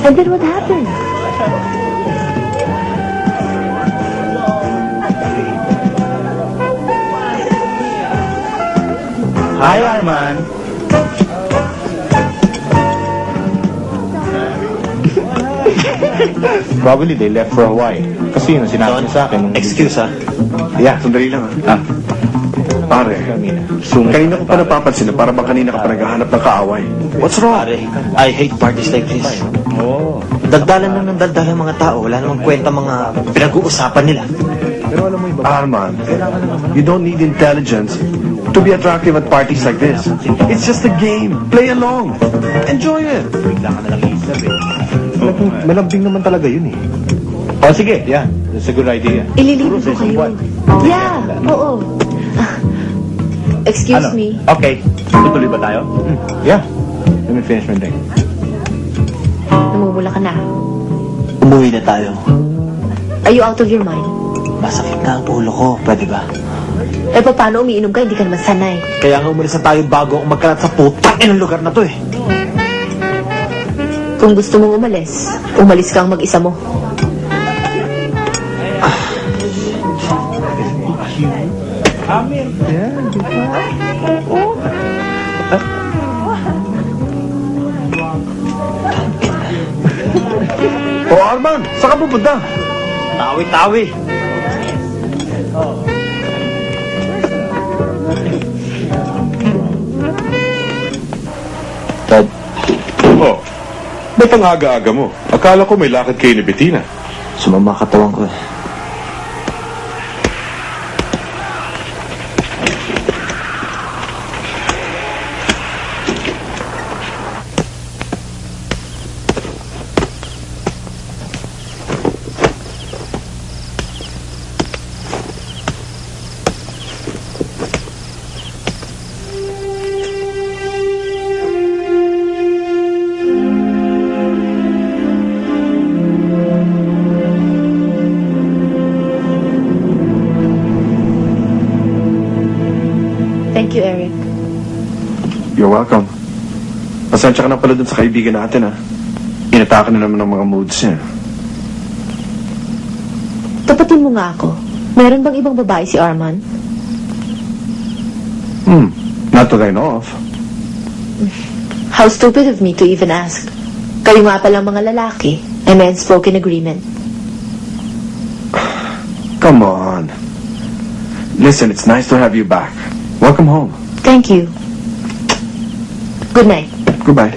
And then what happened? Hi, Arman. Probably they left for Hawaii. Kasi yun, sinabi niya sa akin. Excuse, ha? Yeah. Sandali lang, ha? Pare, kanina ko pa napapansin na para bang kanina ka pa naghahanap ng kaaway. What's wrong? Pare, I hate parties like this. Oo. Daldalan lang ng daldalan mga tao. Wala namang kwenta mga pinag-uusapan nila. Pero alam mo iba. Arman, you don't need intelligence to be attractive at parties like this. It's just a game. Play along. Enjoy it. Bigla ka nalang isip eh. Malambing naman talaga yun eh. Oh, sige. Yeah. That's a good idea. Ililibre ko kayo. Yeah, oo. Excuse me. Okay. Tutuloy ba tayo? Yeah. Let me finish my drink. Namumula ka na. Umuwi na tayo. Are you out of your mind? Masakit na ang ulo ko. Pwede ba? Eh, paano umiinom ka? Hindi ka naman sanay. Kaya nga umalis na tayo bago ako magkalat sa putang ng lugar na to eh. Kung gusto mong umalis, umalis kang mag-isa mo. Oh, Arman, saan ka pupunta? Tawi-tawi. Dad. Oh, ba't ang aga-aga mo? Akala ko may lakad kayo ni Bettina. Sumama katawan ko eh. Thank you, Eric. You're welcome. Pasensya ka na pala dun sa kaibigan natin, ha? Inatake na naman ng mga moods niya. Tapatin mo nga ako. Meron bang ibang babae si Arman? Not that I know of. How stupid of me to even ask. Kayo nga palang mga lalaki. I may unspoken agreement. Come on. Listen, it's nice to have you back. Welcome home. Thank you. Good night. Goodbye.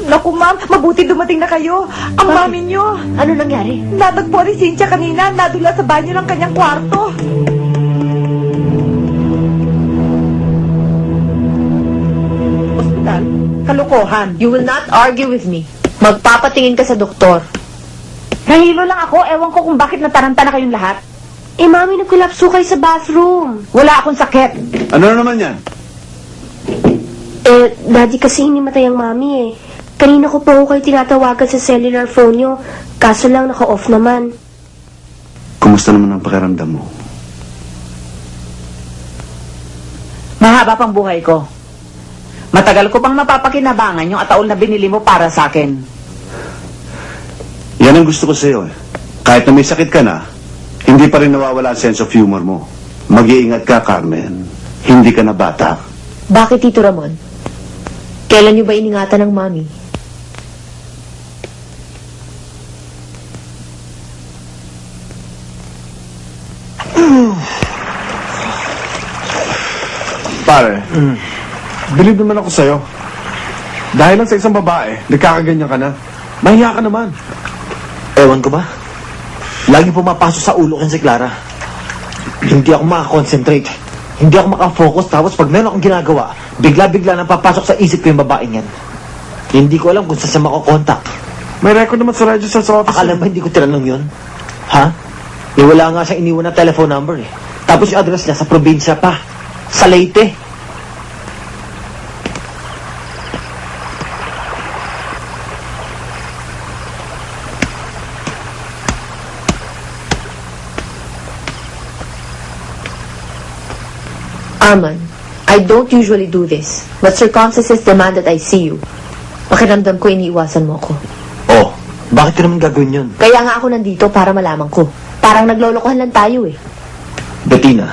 Naku ma'am, mabuti dumating na kayo. Ang Bakit? mami nyo. Ano nangyari? Natagpo ni Cynthia kanina, nadula sa banyo ng kanyang kwarto. Hospital? Kalokohan. You will not argue with me. Magpapatingin ka sa doktor. Nahilo lang ako, ewan ko kung bakit nataranta na kayong lahat. Eh, mami, nagkulapso kayo sa bathroom. Wala akong sakit. Ano na naman yan? Eh, daddy, kasi inimatay ang mami eh. Kanina ko pa ako kayo tinatawagan sa cellular phone nyo. Kaso lang, naka-off naman. Kumusta naman ang pakiramdam mo? Mahaba pang buhay ko. Matagal ko pang mapapakinabangan yung ataol na binili mo para sa akin. Yan ang gusto ko sa'yo eh. Kahit na may sakit ka na, hindi pa rin nawawala ang sense of humor mo. Mag-iingat ka, Carmen. Hindi ka na bata. Bakit, Tito Ramon? Kailan niyo ba iningatan ng mami? Pare, believe naman ako sa'yo. Dahil lang sa isang babae, nagkakaganyan ka na. Mahiya ka naman. Ewan ko ba? Lagi pumapasok sa ulo ko yan si Clara. Hindi ako makakonsentrate. Hindi ako makafocus. Tapos pag meron akong ginagawa, bigla-bigla nang papasok sa isip ko yung babaeng yan. Hindi ko alam kung saan siya makokontakt. May record naman sa register sa office. Akala ba hindi ko tinanong yun? Ha? Eh, wala nga siyang iniwan na telephone number eh. Tapos yung address niya sa probinsya pa. Sa Leyte. Arman, I don't usually do this, but circumstances demand that I see you. Pakiramdam ko iniiwasan mo ako. Oh, bakit ka naman gagawin yun? Kaya nga ako nandito para malaman ko. Parang naglolokohan lang tayo eh. Bettina,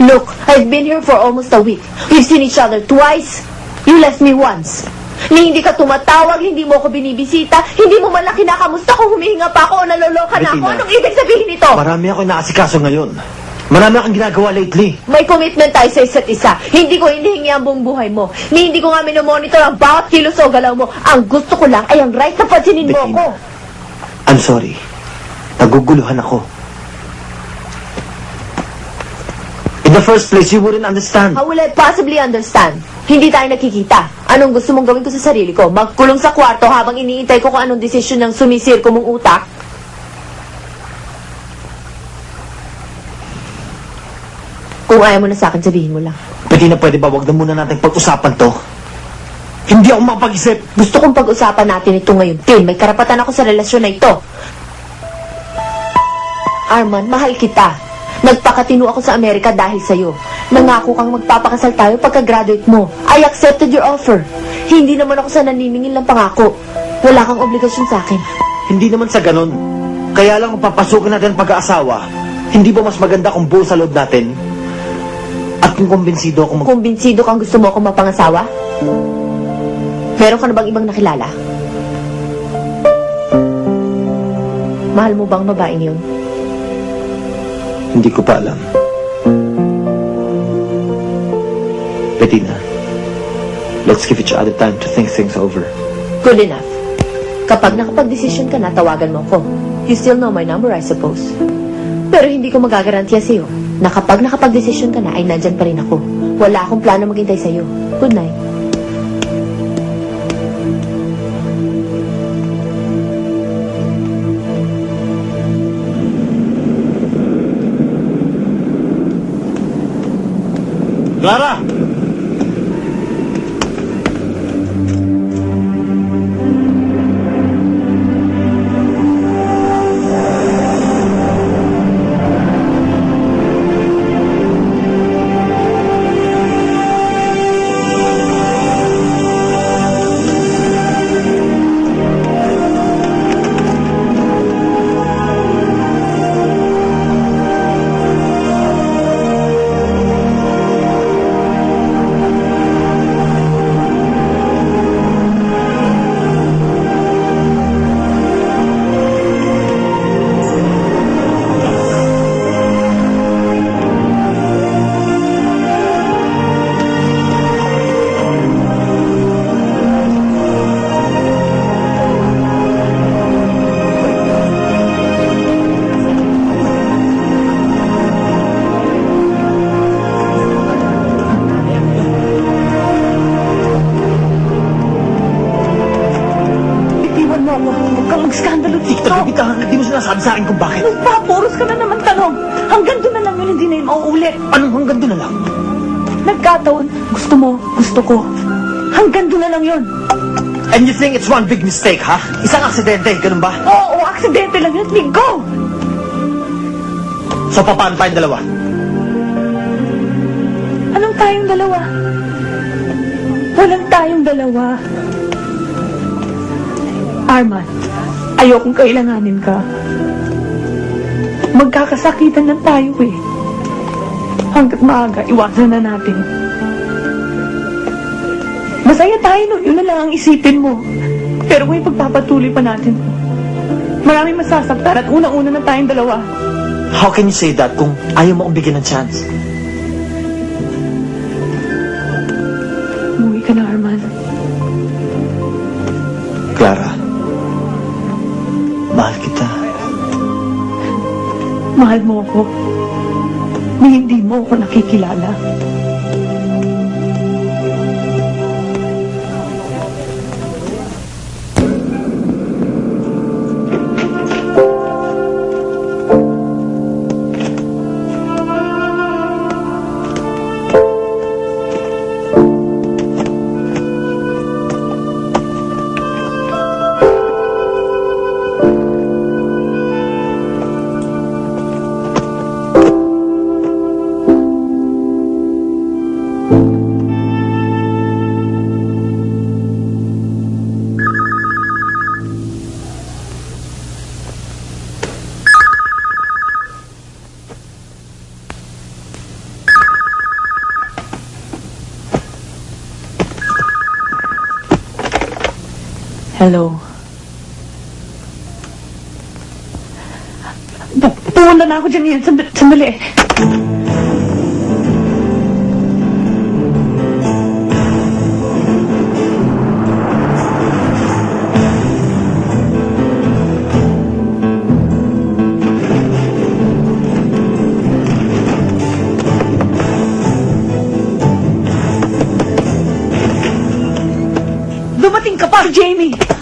Look, I've been here for almost a week. We've seen each other twice. You left me once. Ni hindi ka tumatawag, hindi mo ako binibisita, hindi mo man lang kinakamusta kung humihinga pa ako o naloloka na ako. Bettina, Anong ibig sabihin nito? marami ako inaasikaso ngayon. Marami akong ginagawa lately. May commitment tayo sa isa't isa. Hindi ko hinihingi ang buong buhay mo. Ni hindi ko nga minomonitor ang bawat kilos o galaw mo. Ang gusto ko lang ay ang right na pansinin mo Bettina. ako. I'm sorry. Naguguluhan ako. In the first place, you wouldn't understand. How will I possibly understand? Hindi tayo nakikita. Anong gusto mong gawin ko sa sarili ko? Magkulong sa kwarto habang iniintay ko kung anong desisyon ng sumisirko mong utak? Kung ayaw mo na sa akin, sabihin mo lang. Bettina, pwede ba wag na muna natin pag-usapan to? Hindi ako makapag-isip. Gusto kong pag-usapan natin ito ngayon. Tin, may karapatan ako sa relasyon na ito. Arman, mahal kita. Nagpakatino ako sa Amerika dahil sa'yo. Nangako kang magpapakasal tayo pagka-graduate mo. I accepted your offer. Hindi naman ako sa naniningil ng pangako. Wala kang obligasyon sa akin. Hindi naman sa ganun. Kaya lang kung papasukin natin ang pag-aasawa, hindi ba mas maganda kung buo sa loob natin? At kung kumbinsido ako Kumbinsido kang gusto mo akong mapangasawa? Meron ka na bang ibang nakilala? Mahal mo bang babaeng yun? Hindi ko pa alam. Bettina, let's give each other time to think things over. Good enough. Kapag nakapag-desisyon ka na, tawagan mo ko. You still know my number, I suppose. Pero hindi ko magagarantiya sa'yo na kapag nakapag-desisyon ka na, ay nandyan pa rin ako. Wala akong plano maghintay sa'yo. Good night. Clara! Hindi mo sinasabi sa akin kung bakit. Nagpapuros ka na naman tanong. Hanggang doon na lang yun, hindi na yun mauulit. Anong hanggang doon na lang? Nagkataon, gusto mo, gusto ko. Hanggang doon na lang yun. And you think it's one big mistake, ha? Isang aksidente, ganun ba? Oo, aksidente lang yun. Let go! So, paano tayong dalawa? Anong tayong dalawa? Walang tayong dalawa. Arman, ayokong kailanganin ka. Magkakasakitan lang tayo eh. Hanggat maaga, iwasan na natin. Masaya tayo no, yun na lang ang isipin mo. Pero kung ipagpapatuloy pa natin, maraming masasaktan at unang-una na tayong dalawa. How can you say that kung ayaw mo akong bigyan ng chance? Umuwi ka na, Arman. Clara, mahal kita. Mahal mo ako. Ni hindi mo ako nakikilala. Hello. Pumunta na ako dyan yan. Sandali. Dumating ka pa, Jamie!